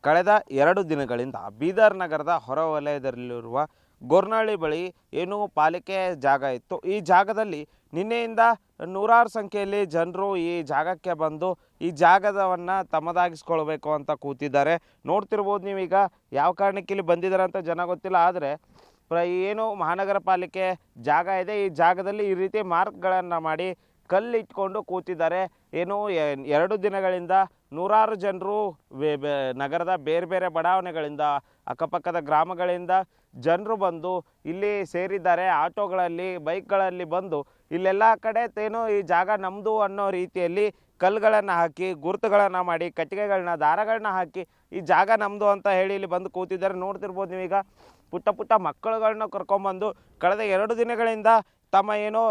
ಕಳೆದ 2 ದಿನಗಳಿಂದ ಬೀದರ್ ನಗರದ ಹೊರವಲಯದಲ್ಲಿರುವ ಗೊರ್ನಹಳ್ಳಿ ಬಳಿ ಏನು ಪಾಲಿಕೆ ಜಾಗ ಇತ್ತು. ಈ ಜಾಗದಲ್ಲಿ ನಿನ್ನೆಯಿಂದ ನೂರಾರು ಸಂಖ್ಯೆಯಲ್ಲಿ ಜನರು ಈ ಜಾಗಕ್ಕೆ ಬಂದು ಈ ಜಾಗವನ್ನು ತಮ್ಮದಾಗಿಸ್ಕೊಳ್ಬೇಕು ಅಂತ ಕೂತಿದ್ದಾರೆ. ನೋಡ್ತಿರ್ಬೋದು ನೀವೀಗ ಯಾವ ಕಾರಣಕ್ಕೆ ಇಲ್ಲಿ ಬಂದಿದ್ದಾರೆ ಅಂತ ಜನ ಗೊತ್ತಿಲ್ಲ. ಆದರೆ ಏನು ಮಹಾನಗರ ಪಾಲಿಕೆ ಜಾಗ ಇದೆ, ಈ ಜಾಗದಲ್ಲಿ ಈ ರೀತಿ ಮಾರ್ಕ್ಗಳನ್ನು ಮಾಡಿ ಕಲ್ಲಿಟ್ಕೊಂಡು ಕೂತಿದ್ದಾರೆ. ಏನು 2 ದಿನಗಳಿಂದ ನೂರಾರು ಜನರು ನಗರದ ಬೇರೆ ಬೇರೆ ಬಡಾವಣೆಗಳಿಂದ ಅಕ್ಕಪಕ್ಕದ ಗ್ರಾಮಗಳಿಂದ ಜನರು ಬಂದು ಇಲ್ಲಿ ಸೇರಿದ್ದಾರೆ. ಆಟೋಗಳಲ್ಲಿ, ಬೈಕ್ಗಳಲ್ಲಿ ಬಂದು ಇಲ್ಲೆಲ್ಲ ಕಡೆ ಏನೋ ಈ ಜಾಗ ನಮ್ಮದು ಅನ್ನೋ ರೀತಿಯಲ್ಲಿ ಕಲ್ಲುಗಳನ್ನು ಹಾಕಿ, ಗುರುತುಗಳನ್ನು ಮಾಡಿ, ಕಟ್ಟಿಗೆಗಳನ್ನ, ದಾರಗಳನ್ನ ಹಾಕಿ ಈ ಜಾಗ ನಮ್ಮದು ಅಂತ ಹೇಳಿ ಇಲ್ಲಿ ಬಂದು ಕೂತಿದ್ದಾರೆ. ನೋಡ್ತಿರ್ಬೋದು ನೀವೀಗ ಪುಟ್ಟ ಪುಟ್ಟ ಮಕ್ಕಳುಗಳನ್ನ ಕರ್ಕೊಂಬಂದು ಕಳೆದ 2 ದಿನಗಳಿಂದ ತಮ್ಮ ಏನೋ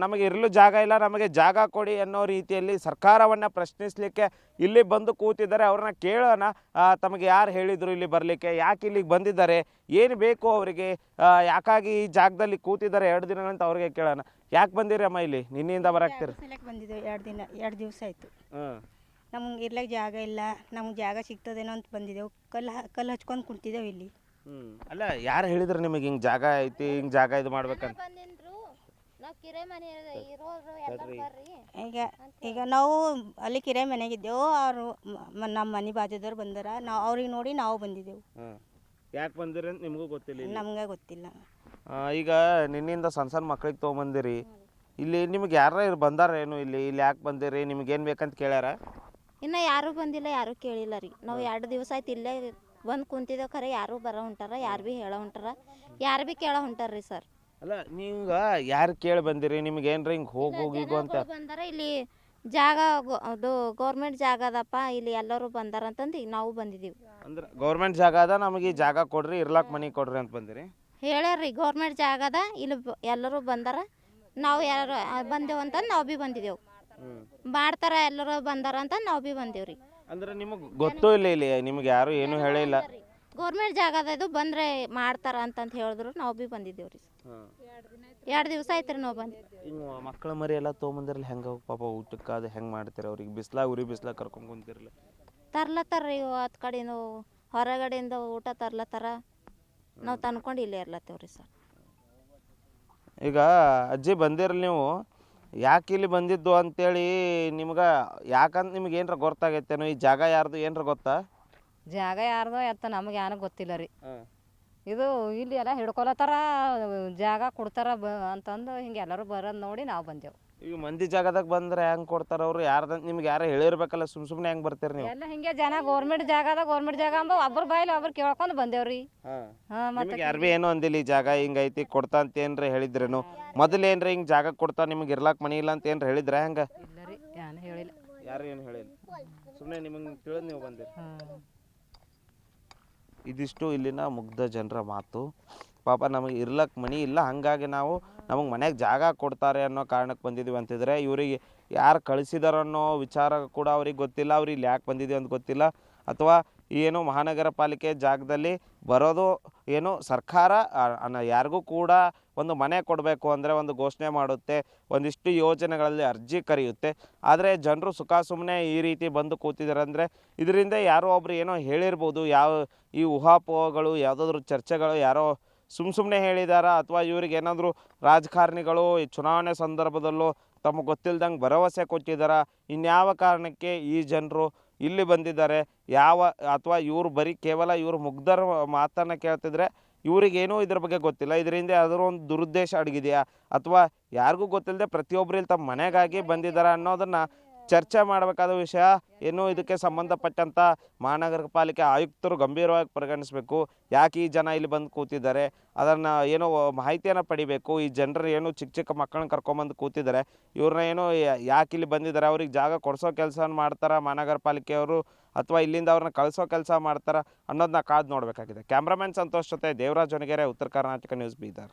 ನಮಗೆ ಇರಲು ಜಾಗ ಇಲ್ಲ, ನಮಗೆ ಜಾಗ ಕೊಡಿ ಅನ್ನೋ ರೀತಿಯಲ್ಲಿ ಸರ್ಕಾರವನ್ನು ಪ್ರಶ್ನಿಸಲಿಕ್ಕೆ ಇಲ್ಲಿ ಬಂದು ಕೂತಿದ್ದಾರೆ. ಅವ್ರನ್ನ ಕೇಳೋಣ, ತಮಗೆ ಯಾರು ಹೇಳಿದರು ಇಲ್ಲಿ ಬರಲಿಕ್ಕೆ, ಯಾಕೆ ಇಲ್ಲಿಗೆ ಬಂದಿದ್ದಾರೆ, ಏನು ಬೇಕು ಅವರಿಗೆ, ಯಾಕಾಗಿ ಈ ಜಾಗದಲ್ಲಿ ಕೂತಿದ್ದಾರೆ 2 ದಿನಗಳಿಂದ ಅವ್ರಿಗೆ ಕೇಳೋಣ. ಯಾಕೆ ಬಂದಿರಿ ಅಮ್ಮ ಇಲ್ಲಿ? ನಿನ್ನೆಯಿಂದ ಬರಾಕ್ತೀರಿ? ಬಂದಿದ್ದೇವೆ 2 ದಿವಸ ಆಯಿತು. ನಮ್ಗೆ ಇರ್ಲಿಕ್ಕೆ ಜಾಗ ಇಲ್ಲ, ನಮ್ಗೆ ಜಾಗ ಸಿಗ್ತದೇನೋ ಅಂತ ಬಂದಿದ್ದೆವು. ಕಲ್ಲು ಹಚ್ಕೊಂಡು ಕುಂತಿದ್ದೇವೆ ಇಲ್ಲಿ. ಅಲ್ಲ, ಯಾರು ಹೇಳಿದ್ರು ನಿಮಗೆ ಹಿಂಗೆ ಜಾಗ ಐತಿ, ಹಿಂಗೆ ಜಾಗ ಇದು ಮಾಡ್ಬೇಕಂತ? ಈಗ ನಾವು ಅಲ್ಲಿ ಕಿರಾಯಿ ಮನೆಗಿದ್ದೆವು. ಅವರು ನಮ್ಮ ಮನೆ ಬಾಜುದವ್ರು ಬಂದಾರ, ನಾವು ಅವ್ರಿಗೆ ನೋಡಿ ನಾವು ಬಂದಿದ್ದೆವು. ಯಾಕೆ ಬಂದಿರಿ ಅಂತ ನಿಮಗೂ ಗೊತ್ತಿಲ್ಲ? ನಮ್ಗೆ ಗೊತ್ತಿಲ್ಲ. ಈಗ ನಿನ್ನಿಂದ ಸಣ್ಣ ಸಣ್ಣ ಮಕ್ಳಿಗೆ ತೊಗೊಂಬಂದಿರಿ. ಇಲ್ಲಿ ನಿಮ್ಗೆ ಯಾರು ಬಂದಾರ ಏನು? ಇಲ್ಲಿ ಯಾಕೆ ಬಂದಿರಿ, ನಿಮ್ಗೇನು ಬೇಕಂತ ಕೇಳ್ಯಾರ? ಇನ್ನು ಯಾರೂ ಬಂದಿಲ್ಲ, ಯಾರೂ ಕೇಳಿಲ್ಲ ರೀ. ನಾವು 2 ದಿವಸ ಆಯ್ತು ಇಲ್ಲೇ ಬಂದು ಕುಂತಿದ್ದೇವೆ. ಖರೆ ಯಾರು ಬರೋ ಹೊಂಟಾರ, ಯಾರು ಭೀ ಹೇಳೋ ಹೊಂಟಾರ, ಯಾರು ಭೀ ಕೇಳೋ ಹೊಂಟಾರ್ರಿ ಸರ್. ಅಲ್ಲ, ನೀವು ಯಾರು ಕೇಳಿ ಬಂದಿರಿ? ನಿಮ್ಗೆ ಏನ್ರಿ ಹಿಂಗೆ ಹೋಗಿಗು ಅಂತ ಬಂದಾರ? ಇಲ್ಲಿ ಜಾಗ ಅದು ಗೌರ್ಮೆಂಟ್ ಜಾಗ ಅದಪ್ಪ, ಇಲ್ಲಿ ಎಲ್ಲರೂ ಬಂದಾರ ಅಂತಂದು ಈಗ ನಾವು ಬಂದಿದ್ದೀವಿ. ಅಂದ್ರೆ ಗೌರ್ಮೆಂಟ್ ಜಾಗ ಅದ, ನಮಗೆ ಈ ಜಾಗ ಕೊಡ್ರಿ, ಇರ್ಲಾಕ್ ಮನೆ ಕೊಡ್ರಿ ಅಂತ ಬಂದಿರಿ? ಹೇಳ್ಯಾರ್ರಿ ಗೌರ್ಮೆಂಟ್ ಜಾಗ ಅದ, ಇಲ್ಲಿ ಎಲ್ಲರೂ ಬಂದಾರ, ನಾವು ಯಾರು ಬಂದೇವು ಅಂತಂದು ನಾವು ಭೀ ಬಂದಿದ್ದೆವು. ಮಾಡ್ತಾರ ಎಲ್ಲರೂ ಬಂದಾರ ಅಂತ ನಾವು ಭೀ ಬಂದೇವ್ರಿ. ಅಂದ್ರೆ ನಿಮಗೆ ಗೊತ್ತೂ ಇಲ್ಲ ಇಲ್ಲಿ? ನಿಮ್ಗೆ ಯಾರು ಏನು ಹೇಳಿಲ್ಲ? ಗೌರ್ಮೆಂಟ್ ಜಾಗ ಅದ, ಇದು ಬಂದ್ರೆ ಮಾಡ್ತಾರ ಅಂತಂತ ಹೇಳಿದ್ರು ನಾವು ಭೀ ಬಂದಿದ್ದೇವ್ರಿ. 2 ದಿವಸ ಆಯ್ತು ರೀ ನಾವು ಬಂದು. ಮಕ್ಕಳ ಮರಿ ಎಲ್ಲ ತೊಗೊಂಬಂದಿರಲ್ಲ, ಹೆಂಗೆ ಹೋಗಿ ಪಾಪ ಊಟಕ್ಕೆ ಅದು ಹೆಂಗೆ ಮಾಡ್ತೀರ? ಅವ್ರಿಗೆ ಉರಿ ಬಿಸ್ಲಾಗ ಕರ್ಕೊಂಡು ಕುಂತಿರಲ್ಲ? ತರ್ಲತ್ತಾರ್ರಿ, 10 ಕಡೆನೂ ಹೊರಗಡೆಯಿಂದ ಊಟ ತರ್ಲತ್ತಾರ, ನಾವು ತಂದ್ಕೊಂಡು ಇಲ್ಲೇ ಇರ್ಲತ್ತೇವ್ರಿ ಸರ್. ಈಗ ಅಜ್ಜಿ ಬಂದಿರಲ್ಲ, ನೀವು ಯಾಕೆ ಇಲ್ಲಿ ಬಂದಿದ್ದು ಅಂತೇಳಿ ನಿಮ್ಗೆ ಯಾಕಂತ ನಿಮ್ಗೆ ಏನರ ಗೊತ್ತಾಗೈತೇನೋ? ಈ ಜಾಗ ಯಾರ್ದು ಏನರ ಗೊತ್ತಾ? ಜಾಗ ಯಾರ್ದು ಎತ್ತ ನಮಗೆ ಏನೋ ಗೊತ್ತಿಲ್ಲ ರೀ. ಇದು ಇಲ್ಲಿ ಎಲ್ಲ ಹಿಡ್ಕೊಲತ್ತಾರ, ಜಾಗ ಕೊಡ್ತಾರ ಅಂತಂದು ಹಿಂಗೆ ಎಲ್ಲರೂ ಬರೋದು ನೋಡಿ ನಾವು ಬಂದೆವು. ಈಗ ಮಂದಿ ಜಾಗದಾಗ ಬಂದ್ರೆ ಹೆಂಗೆ ಕೊಡ್ತಾರ ಅವರು? ಯಾರ್ದಂತ ನಿಮ್ಗೆ ಯಾರು ಹೇಳಿರ್ಬೇಕಲ್ಲ, ಸುಮ್ಮನೆ ಹೆಂಗೆ ಬರ್ತೀರಿ ನೀವು? ಎಲ್ಲ ಹಿಂಗೆ ಜನ ಗೌರ್ಮೆಂಟ್ ಜಾಗ ಅದ, ಗೌರ್ಮೆಂಟ್ ಜಾಗ ಅಂಬ ಒಬ್ಬರು ಬಾಯಿಲಿ ಒಬ್ರು ಕೇಳ್ಕೊಂಡು ಬಂದೇವ್ರಿ. ಮತ್ತೆ ಯಾರು ಭೀ ಏನೋ ಅಂದಿಲ್ಲ ಈ ಜಾಗ ಹಿಂಗೈತಿ ಕೊಡ್ತಾ ಅಂತ ಏನ್ರ ಹೇಳಿದ್ರೇನು? ಮೊದಲು ಏನ್ರ ಹಿಂಗೆ ಜಾಗ ಕೊಡ್ತಾ ನಿಮ್ಗೆ ಇರ್ಲಾಕ್ ಮನಿ ಇಲ್ಲ ಅಂತ ಏನ್ರ ಹೇಳಿದ್ರ? ಹೆಂಗೆ? ಇಲ್ಲ ರೀ, ಏನು ಹೇಳಿಲ್ಲ. ಯಾರು ಏನು ಹೇಳಿಲ್ಲ, ಸುಮ್ಮನೆ ನಿಮಗೆ ತಿಳಿದು ನೀವು ಬಂದಿರಿ. ಇದಿಷ್ಟು ಇಲ್ಲಿನ ಮುಗ್ಧ ಜನರ ಮಾತು. ಪಾಪ ನಮಗೆ ಇರ್ಲಕ್ಕೆ ಮನಿ ಇಲ್ಲ, ಹಾಗಾಗಿ ನಾವು ನಮಗೆ ಮನೆಗೆ ಜಾಗ ಕೊಡ್ತಾರೆ ಅನ್ನೋ ಕಾರಣಕ್ಕೆ ಬಂದಿದ್ದೀವಿ ಅಂತಿದ್ರೆ, ಇವರಿಗೆ ಯಾರು ಕಳಿಸಿದಾರೋ ಅನ್ನೋ ವಿಚಾರ ಕೂಡ ಅವ್ರಿಗೆ ಗೊತ್ತಿಲ್ಲ. ಅವ್ರು ಇಲ್ಲಿ ಯಾಕೆ ಬಂದಿದ್ದೀವಿ ಅಂತ ಗೊತ್ತಿಲ್ಲ. ಅಥವಾ ಏನು ಮಹಾನಗರ ಪಾಲಿಕೆ ಜಾಗದಲ್ಲಿ ಬರೋದು ಏನು ಸರ್ಕಾರ ಯಾರಿಗೂ ಕೂಡ ಒಂದು ಮನೆ ಕೊಡಬೇಕು ಅಂದರೆ ಒಂದು ಘೋಷಣೆ ಮಾಡುತ್ತೆ, ಒಂದಿಷ್ಟು ಯೋಜನೆಗಳಲ್ಲಿ ಅರ್ಜಿ ಕರೆಯುತ್ತೆ. ಆದರೆ ಜನರು ಸುಖ ಸುಮ್ಮನೆ ಈ ರೀತಿ ಬಂದು ಕೂತಿದ್ದಾರೆ ಅಂದರೆ ಇದರಿಂದ ಯಾರೋ ಒಬ್ರು ಏನೋ ಹೇಳಿರ್ಬೋದು. ಈ ಊಹಾಪೋಹಗಳು, ಯಾವುದಾದ್ರೂ ಚರ್ಚೆಗಳು ಯಾರೋ ಸುಮ್ಮನೆ ಹೇಳಿದಾರ, ಅಥವಾ ಇವ್ರಿಗೆ ಏನಾದರೂ ರಾಜಕಾರಣಿಗಳು ಈ ಚುನಾವಣೆ ಸಂದರ್ಭದಲ್ಲೂ ತಮಗೆ ಗೊತ್ತಿಲ್ದಂಗೆ ಭರವಸೆ ಕೊಟ್ಟಿದ್ದಾರೆ. ಇನ್ಯಾವ ಕಾರಣಕ್ಕೆ ಈ ಜನರು ಇಲ್ಲಿ ಬಂದಿದ್ದಾರೆ? ಅಥವಾ ಇವರು ಬರೀ ಕೇವಲ ಇವರು ಮುಗ್ಧರ ಮಾತನ್ನು ಕೇಳ್ತಿದ್ರೆ ಇವ್ರಿಗೇನೂ ಇದ್ರ ಬಗ್ಗೆ ಗೊತ್ತಿಲ್ಲ. ಇದರಿಂದ ಯಾವ್ದಾದ್ರು ಒಂದು ದುರುದ್ದೇಶ ಅಡಗಿದೆಯಾ, ಅಥವಾ ಯಾರಿಗೂ ಗೊತ್ತಿಲ್ಲದೆ ಪ್ರತಿಯೊಬ್ಬರು ಇಲ್ಲಿ ತಮ್ಮ ಮನೆಗಾಗಿ ಬಂದಿದ್ದಾರೆ ಅನ್ನೋದನ್ನು ಚರ್ಚೆ ಮಾಡಬೇಕಾದ ವಿಷಯ. ಏನು ಇದಕ್ಕೆ ಸಂಬಂಧಪಟ್ಟಂಥ ಮಹಾನಗರ ಪಾಲಿಕೆ ಆಯುಕ್ತರು ಗಂಭೀರವಾಗಿ ಪರಿಗಣಿಸಬೇಕು. ಯಾಕೆ ಈ ಜನ ಇಲ್ಲಿ ಬಂದು ಕೂತಿದ್ದಾರೆ ಅದನ್ನು ಏನೋ ಮಾಹಿತಿಯನ್ನು ಪಡಿಬೇಕು. ಈ ಜನರು ಏನು ಚಿಕ್ಕ ಚಿಕ್ಕ ಮಕ್ಕಳನ್ನ ಕರ್ಕೊಂಬಂದು ಕೂತಿದ್ದಾರೆ, ಇವ್ರನ್ನ ಏನೋ ಯಾಕೆ ಇಲ್ಲಿ ಬಂದಿದ್ದಾರೆ, ಅವ್ರಿಗೆ ಜಾಗ ಕೊಡಿಸೋ ಕೆಲಸ ಮಾಡ್ತಾರೆ ಮಹಾನಗರ ಪಾಲಿಕೆಯವರು, ಅಥವಾ ಇಲ್ಲಿಂದ ಅವ್ರನ್ನ ಕಳಿಸೋ ಕೆಲಸ ಮಾಡ್ತಾರೆ ಅನ್ನೋದನ್ನ ಕಾದು ನೋಡಬೇಕಾಗಿದೆ. ಕ್ಯಾಮ್ರಾಮನ್ ಸಂತೋಷ್ ಜೊತೆ ದೇವರಾಜ್ ಹೊನಗೆರೆ, ಉತ್ತರ ಕರ್ನಾಟಕ ನ್ಯೂಸ್, ಬೀದರ್.